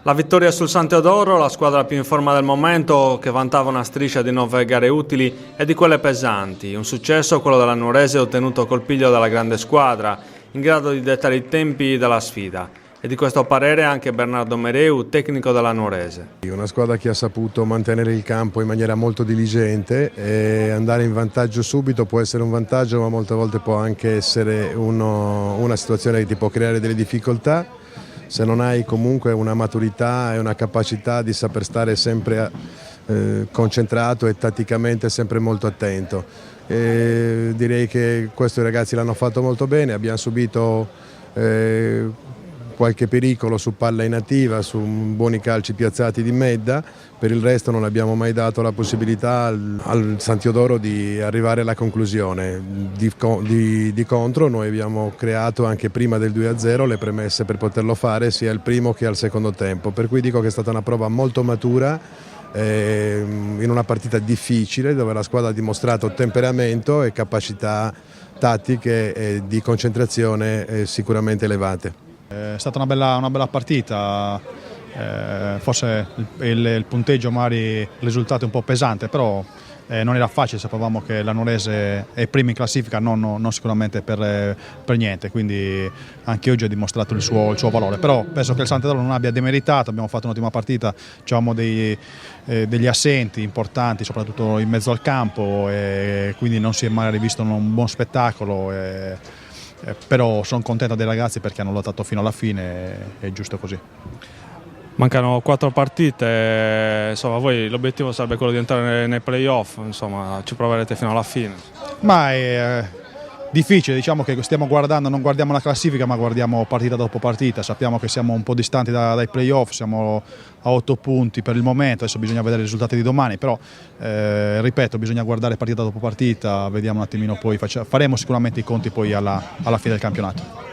La vittoria sul San Teodoro, la squadra più in forma del momento, che vantava una striscia di 9 gare utili e di quelle pesanti. Un successo, quello della Nuorese, ottenuto col piglio dalla grande squadra, in grado di dettare i tempi della sfida. E di questo parere anche Bernardo Mereu, tecnico della Nuorese. Una squadra che ha saputo mantenere il campo in maniera molto diligente e andare in vantaggio subito può essere un vantaggio, ma molte volte può anche essere una situazione che ti può creare delle difficoltà se non hai comunque una maturità e una capacità di saper stare sempre concentrato e tatticamente sempre molto attento. Direi che questo i ragazzi l'hanno fatto molto bene, abbiamo subito qualche pericolo su palla inattiva, su buoni calci piazzati di Medda, per il resto non abbiamo mai dato la possibilità al San Teodoro di arrivare alla conclusione. Di contro noi abbiamo creato anche prima del 2-0 le premesse per poterlo fare sia al primo che al secondo tempo, per cui dico che è stata una prova molto matura in una partita difficile dove la squadra ha dimostrato temperamento e capacità tattiche e di concentrazione sicuramente elevate. È stata una bella partita, forse il punteggio magari il risultato è un po' pesante, però non era facile, sapevamo che la Nuorese è prima in classifica, non sicuramente per niente, quindi anche oggi ha dimostrato il suo valore, però penso che il San Teodoro non abbia demeritato, abbiamo fatto un'ottima partita, avevamo degli assenti importanti soprattutto in mezzo al campo e quindi non si è magari visto un buon spettacolo. Però sono contento dei ragazzi perché hanno lottato fino alla fine, è giusto così. Mancano 4 partite, insomma voi l'obiettivo sarebbe quello di entrare nei playoff, insomma ci proverete fino alla fine. Ma è difficile, diciamo che stiamo guardando, non guardiamo la classifica ma guardiamo partita dopo partita, sappiamo che siamo un po' distanti dai playoff, siamo a 8 punti per il momento, adesso bisogna vedere i risultati di domani, però ripeto, bisogna guardare partita dopo partita, vediamo un attimino poi, faremo sicuramente i conti poi alla fine del campionato.